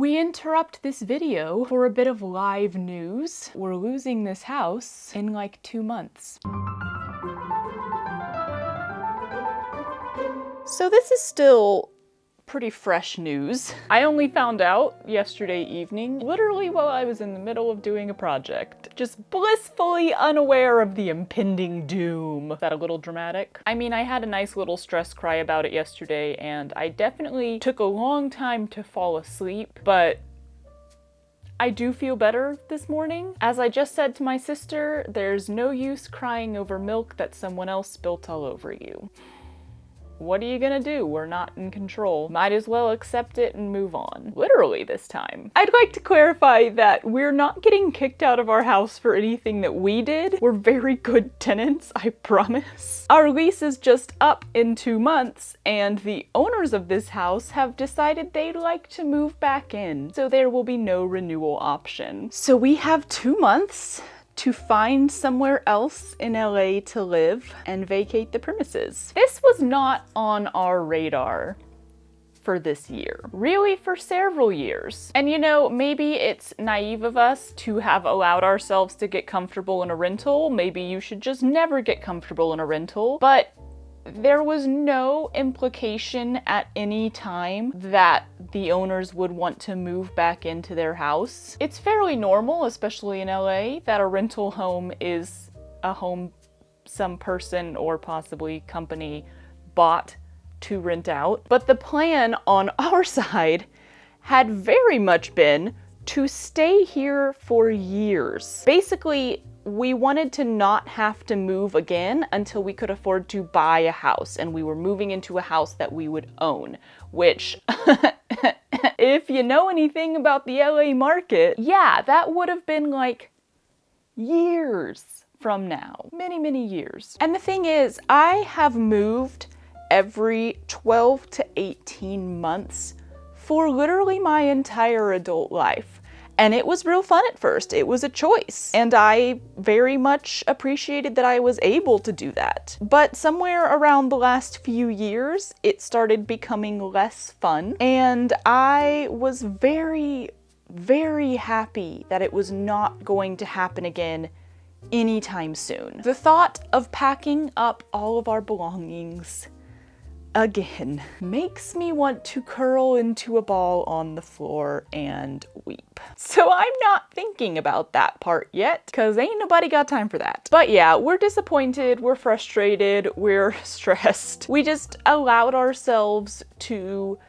We interrupt this video for a bit of live news. We're losing this house in like 2 months. So this is still pretty fresh news. I only found out yesterday evening, literally while I was in the middle of doing a project. Just blissfully unaware of the impending doom. Is that a little dramatic? I mean, I had a nice little stress cry about it yesterday, and I definitely took a long time to fall asleep, but I do feel better this morning. As I just said to my sister, there's no use crying over milk that someone else spilt all over you. What are you gonna do? We're not in control. Might as well accept it and move on. Literally this time. I'd like to clarify that we're not getting kicked out of our house for anything that we did. We're very good tenants, I promise. Our lease is just up in 2 months, and the owners of this house have decided they'd like to move back in, so there will be no renewal option. So we have 2 months to find somewhere else in LA to live and vacate the premises. This was not on our radar for this year, really for several years. And you know, maybe it's naive of us to have allowed ourselves to get comfortable in a rental. Maybe you should just never get comfortable in a rental, but there was no implication at any time that the owners would want to move back into their house. It's fairly normal, especially in LA, that a rental home is a home some person or possibly company bought to rent out. But the plan on our side had very much been to stay here for years. Basically, we wanted to not have to move again until we could afford to buy a house, and we were moving into a house that we would own, which if you know anything about the LA market, yeah, that would have been like years from now. Many, many years. And the thing is, I have moved every 12 to 18 months for literally my entire adult life. And it was real fun at first. It was a choice. And I very much appreciated that I was able to do that. But somewhere around the last few years, it started becoming less fun. And I was very, very happy that it was not going to happen again anytime soon. The thought of packing up all of our belongings again makes me want to curl into a ball on the floor and weep. So I'm not thinking about that part yet, because ain't nobody got time for that. But yeah, we're disappointed, we're frustrated, we're stressed. We just allowed ourselves to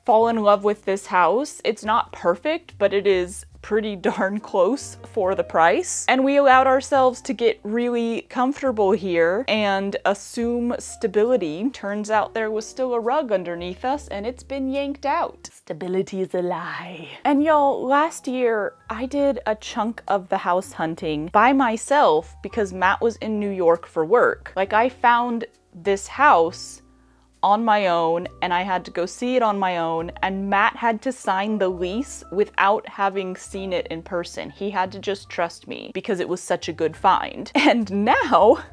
fall in love with this house. It's not perfect, but it is pretty darn close for the price. And we allowed ourselves to get really comfortable here and assume stability. Turns out there was still a rug underneath us and it's been yanked out. Stability is a lie. And y'all, last year I did a chunk of the house hunting by myself because Matt was in New York for work. Like, I found this house on my own, and I had to go see it on my own, and Matt had to sign the lease without having seen it in person. He had to just trust me because it was such a good find. And now,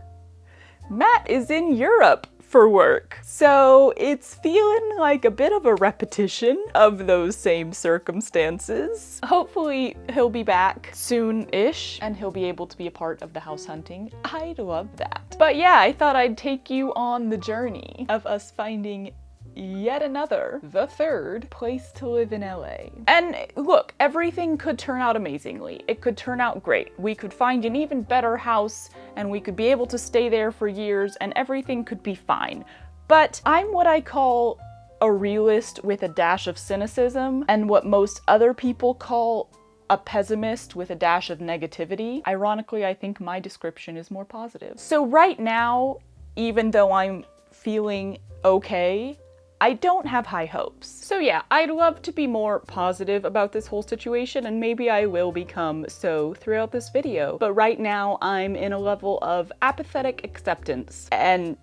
Matt is in Europe for work. So it's feeling like a bit of a repetition of those same circumstances. Hopefully he'll be back soon-ish and he'll be able to be a part of the house hunting. I'd love that. But yeah, I thought I'd take you on the journey of us finding yet another, the third place to live in LA. And look, everything could turn out amazingly. It could turn out great. We could find an even better house and we could be able to stay there for years and everything could be fine. But I'm what I call a realist with a dash of cynicism, and what most other people call a pessimist with a dash of negativity. Ironically, I think my description is more positive. So right now, even though I'm feeling okay, I don't have high hopes. So yeah, I'd love to be more positive about this whole situation, and maybe I will become so throughout this video. But right now, I'm in a level of apathetic acceptance, and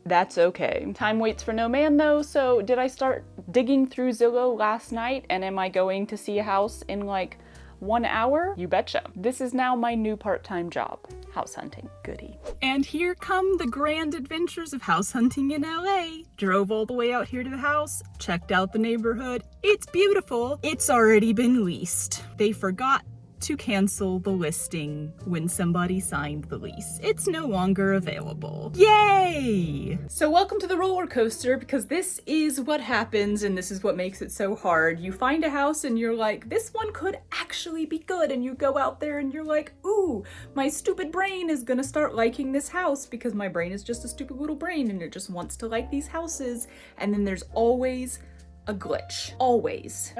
that's okay. Time waits for no man though, so did I start digging through Zillow last night, and am I going to see a house in like 1 hour? You betcha. This is now my new part-time job. House hunting. Goody. And here come the grand adventures of house hunting in LA. Drove all the way out here to the house, checked out the neighborhood, It's beautiful. It's already been leased. They forgot to cancel the listing when somebody signed the lease. It's no longer available. Yay! So welcome to the roller coaster, because this is what happens and this is what makes it so hard. You find a house and you're like, this one could actually be good, and you go out there and you're like, ooh, my stupid brain is gonna start liking this house because my brain is just a stupid little brain and it just wants to like these houses. And then there's always a glitch. Always.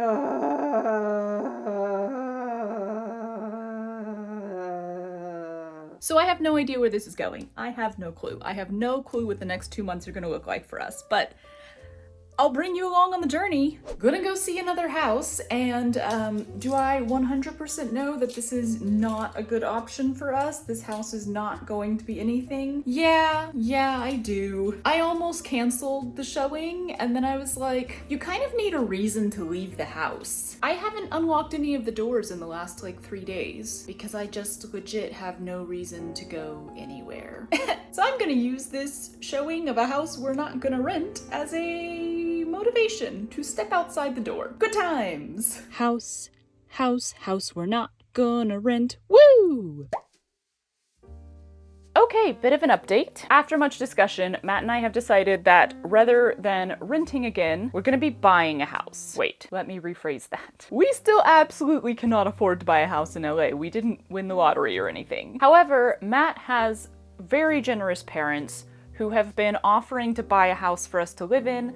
So I have no idea where this is going. I have no clue. I have no clue what the next 2 months are gonna look like for us, but I'll bring you along on the journey. Gonna go see another house, and do I 100% know that this is not a good option for us? This house is not going to be anything? Yeah, I do. I almost canceled the showing, and then I was like, you kind of need a reason to leave the house. I haven't unlocked any of the doors in the last like 3 days because I just legit have no reason to go anywhere. So I'm gonna use this showing of a house we're not gonna rent as a motivation to step outside the door. Good times! House we're not gonna rent. Woo! Okay, bit of an update. After much discussion, Matt and I have decided that rather than renting again, we're gonna be buying a house. Wait, let me rephrase that. We still absolutely cannot afford to buy a house in LA. We didn't win the lottery or anything. However, Matt has very generous parents who have been offering to buy a house for us to live in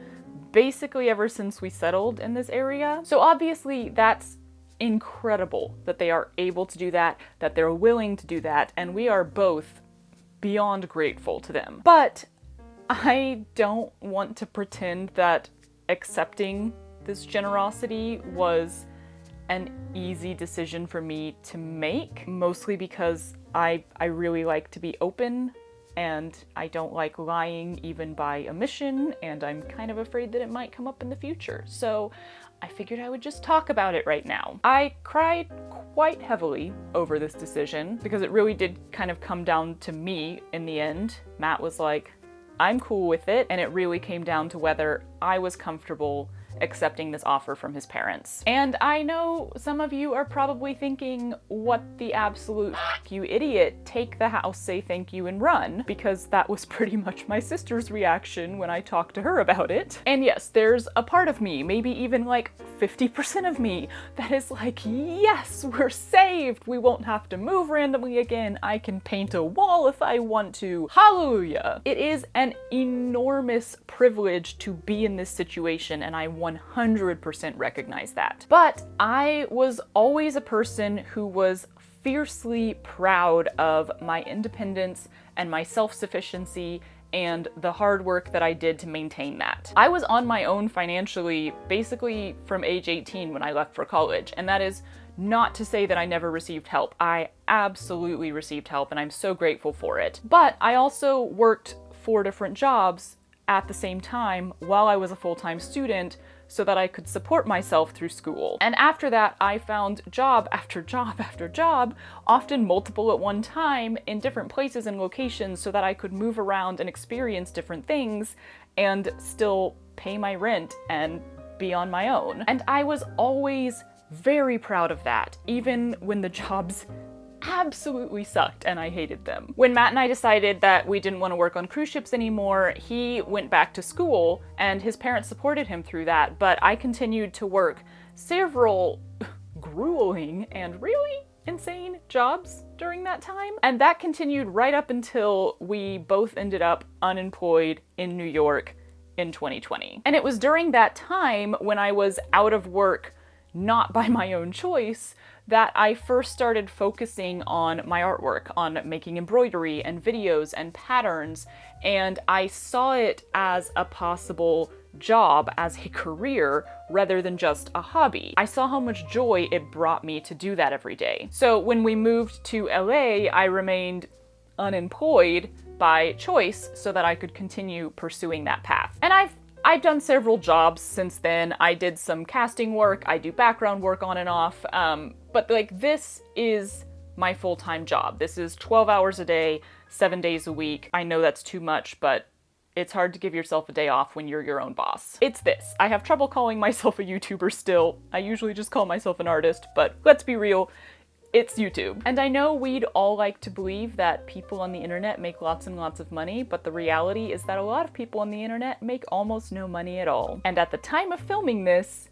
basically ever since we settled in this area. So obviously that's incredible that they are able to do that, that they're willing to do that, and we are both beyond grateful to them. But I don't want to pretend that accepting this generosity was an easy decision for me to make, mostly because I really like to be open, and I don't like lying even by omission, and I'm kind of afraid that it might come up in the future. So I figured I would just talk about it right now. I cried quite heavily over this decision because it really did kind of come down to me in the end. Matt was like, I'm cool with it, and it really came down to whether I was comfortable accepting this offer from his parents. And I know some of you are probably thinking, what the absolute f***, you idiot, take the house, say thank you, and run, because that was pretty much my sister's reaction when I talked to her about it. And yes, there's a part of me, maybe even like 50% of me, that is like, yes, we're saved, we won't have to move randomly again, I can paint a wall if I want to, hallelujah. It is an enormous privilege to be in this situation, and I 100% recognize that. But I was always a person who was fiercely proud of my independence and my self-sufficiency and the hard work that I did to maintain that. I was on my own financially basically from age 18 when I left for college, and that is not to say that I never received help. I absolutely received help, and I'm so grateful for it. But I also worked 4 different jobs at the same time while I was a full-time student so that I could support myself through school. And after that, I found job after job after job, often multiple at one time, in different places and locations so that I could move around and experience different things and still pay my rent and be on my own. And I was always very proud of that, even when the jobs absolutely sucked and I hated them. When Matt and I decided that we didn't want to work on cruise ships anymore, he went back to school and his parents supported him through that, but I continued to work several grueling and really insane jobs during that time. And that continued right up until we both ended up unemployed in New York in 2020. And it was during that time when I was out of work, not by my own choice, that I first started focusing on my artwork, on making embroidery and videos and patterns, and I saw it as a possible job, as a career, rather than just a hobby. I saw how much joy it brought me to do that every day. So when we moved to LA, I remained unemployed by choice so that I could continue pursuing that path. And I've done several jobs since then. I did some casting work, I do background work on and off, but like this is my full-time job. This is 12 hours a day, 7 days a week. I know that's too much, but it's hard to give yourself a day off when you're your own boss. It's this. I have trouble calling myself a YouTuber still. I usually just call myself an artist, but let's be real, it's YouTube. And I know we'd all like to believe that people on the internet make lots and lots of money, but the reality is that a lot of people on the internet make almost no money at all. And at the time of filming this,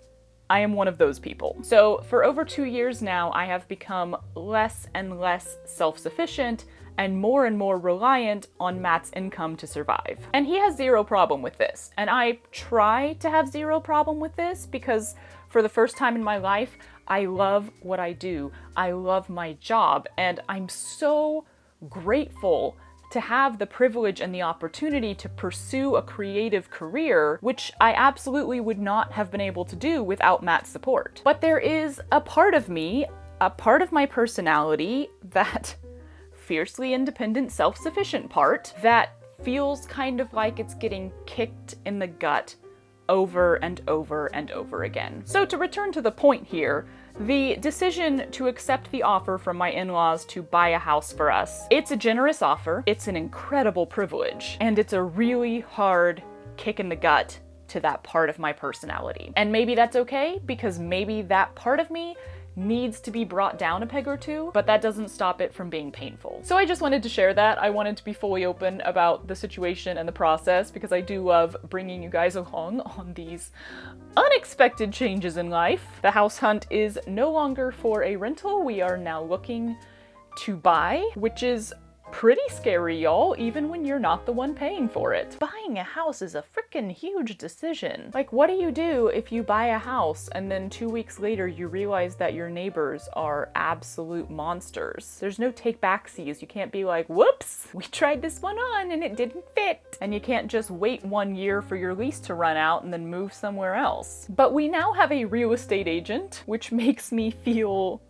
I am one of those people. So for over 2 years now, I have become less and less self-sufficient and more reliant on Matt's income to survive. And he has zero problem with this. And I try to have zero problem with this because for the first time in my life, I love what I do. I love my job, and I'm so grateful to have the privilege and the opportunity to pursue a creative career, which I absolutely would not have been able to do without Matt's support. But there is a part of me, a part of my personality, that fiercely independent, self-sufficient part, that feels kind of like it's getting kicked in the gut over and over and over again. So to return to the point here, the decision to accept the offer from my in-laws to buy a house for us, it's a generous offer, it's an incredible privilege, and it's a really hard kick in the gut to that part of my personality. And maybe that's okay, because maybe that part of me needs to be brought down a peg or two, but that doesn't stop it from being painful. So I just wanted to share that. I wanted to be fully open about the situation and the process because I do love bringing you guys along on these unexpected changes in life. The house hunt is no longer for a rental. We are now looking to buy, which is pretty scary, y'all, even when you're not the one paying for it. Buying a house is a freaking huge decision. Like, what do you do if you buy a house and then 2 weeks later you realize that your neighbors are absolute monsters? There's no take-backsies. You can't be like, whoops, we tried this one on and it didn't fit. And you can't just wait 1 year for your lease to run out and then move somewhere else. But we now have a real estate agent, which makes me feel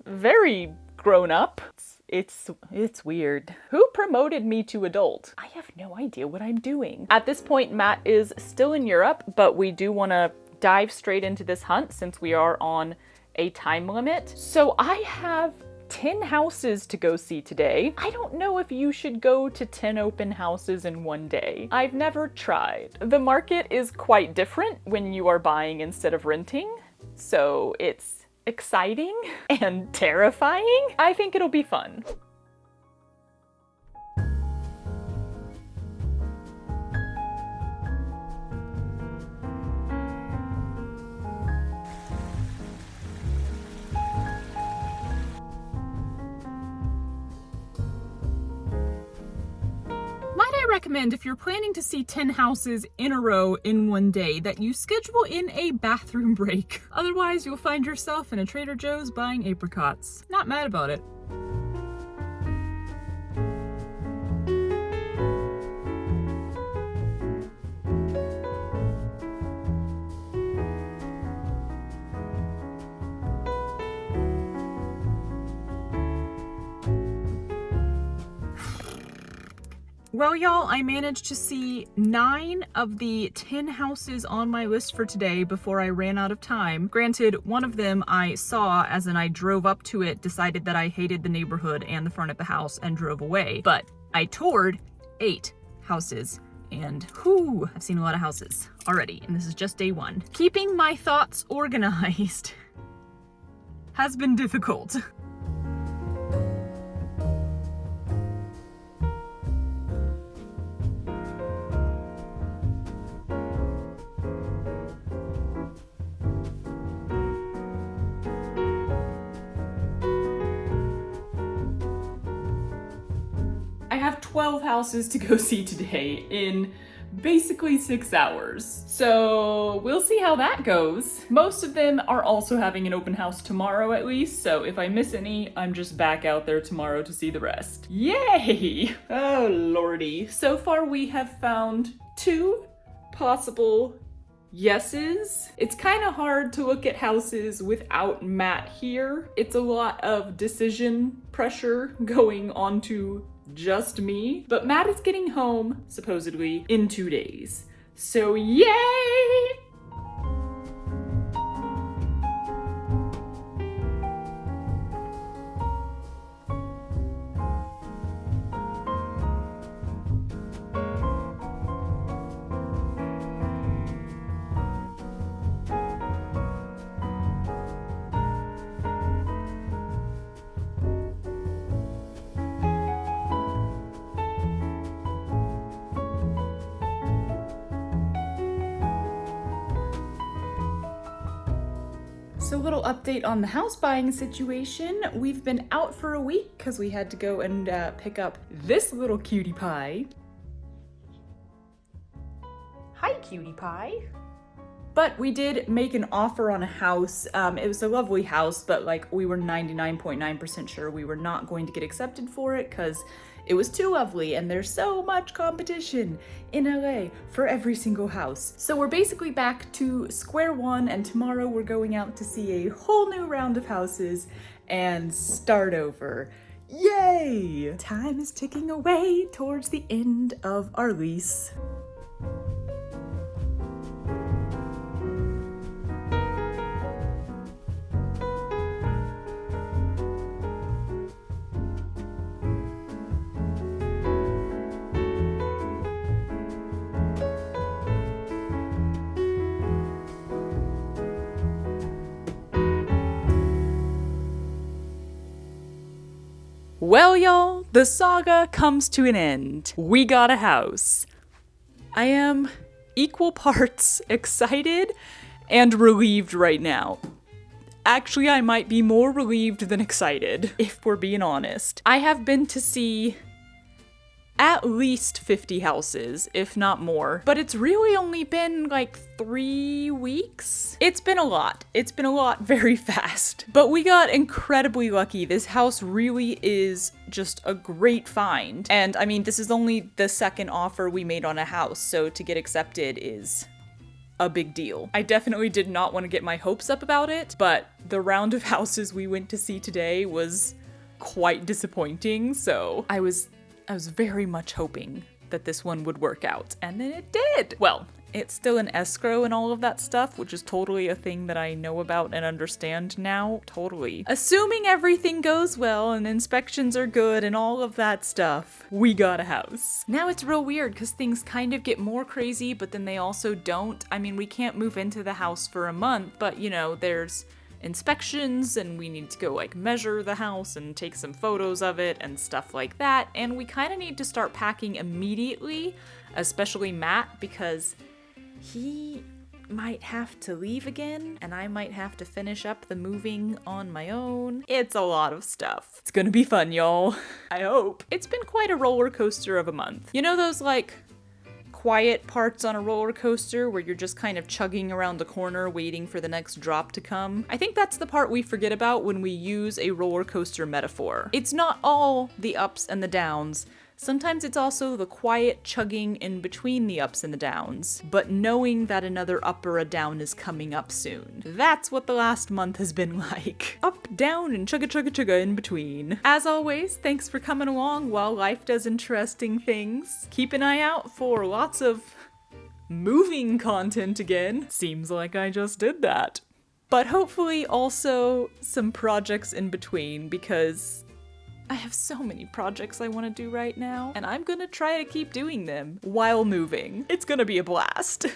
very grown up. It's weird. Who promoted me to adult? I have no idea what I'm doing. At this point, Matt is still in Europe, but we do want to dive straight into this hunt since we are on a time limit. So I have 10 houses to go see today. I don't know if you should go to 10 open houses in one day. I've never tried. The market is quite different when you are buying instead of renting, so it's exciting and terrifying. I think it'll be fun. I recommend if you're planning to see 10 houses in a row in one day that you schedule in a bathroom break. Otherwise, you'll find yourself in a Trader Joe's buying apricots. Not mad about it. Well, y'all, I managed to see 9 of the 10 houses on my list for today before I ran out of time. Granted, one of them I saw, as in I drove up to it, decided that I hated the neighborhood and the front of the house, and drove away. But I toured 8 houses, and whew, I've seen a lot of houses already, and this is just day 1. Keeping my thoughts organized has been difficult. I have 12 houses to go see today in basically 6 hours. So we'll see how that goes. Most of them are also having an open house tomorrow at least, so if I miss any, I'm just back out there tomorrow to see the rest. Yay! Oh lordy. So far we have found 2 possible yeses. It's kind of hard to look at houses without Matt here. It's a lot of decision pressure going onto just me, but Matt is getting home, supposedly, in 2 days. So yay! So a little update on the house buying situation. We've been out for a week because we had to go and pick up this little cutie pie. Hi, cutie pie. But we did make an offer on a house. It was a lovely house, but like we were 99.9% sure we were not going to get accepted for it because it was too lovely and there's so much competition in LA for every single house. So we're basically back to square one, and tomorrow we're going out to see a whole new round of houses and start over. Yay! Time is ticking away towards the end of our lease. Well, y'all, the saga comes to an end. We got a house. I am equal parts excited and relieved right now. Actually, I might be more relieved than excited, if we're being honest. I have been to see at least 50 houses, if not more, but it's really only been like 3 weeks. It's been a lot. It's been a lot very fast, but we got incredibly lucky. This house really is just a great find. And I mean, this is only the second offer we made on a house, so to get accepted is a big deal. I definitely did not want to get my hopes up about it, but the round of houses we went to see today was quite disappointing, so I was very much hoping that this one would work out, and then it did! Well, it's still an escrow and all of that stuff, which is totally a thing that I know about and understand now, totally. Assuming everything goes well and inspections are good and all of that stuff, we got a house. Now it's real weird because things kind of get more crazy, but then they also don't. I mean, we can't move into the house for a month, but you know, there's inspections and we need to go like measure the house and take some photos of it and stuff like that, and we kind of need to start packing immediately, especially Matt, because he might have to leave again and I might have to finish up the moving on my own. It's a lot of stuff. It's gonna be fun, y'all. I hope. It's been quite a roller coaster of a month. You know those like quiet parts on a roller coaster where you're just kind of chugging around the corner waiting for the next drop to come? I think that's the part we forget about when we use a roller coaster metaphor. It's not all the ups and the downs. Sometimes it's also the quiet chugging in between the ups and the downs, but knowing that another up or a down is coming up soon. That's what the last month has been like. Up, down, and chugga chugga chugga in between. As always, thanks for coming along while life does interesting things. Keep an eye out for lots of moving content again. Seems like I just did that. But hopefully also some projects in between, because I have so many projects I want to do right now, and I'm gonna try to keep doing them while moving. It's gonna be a blast.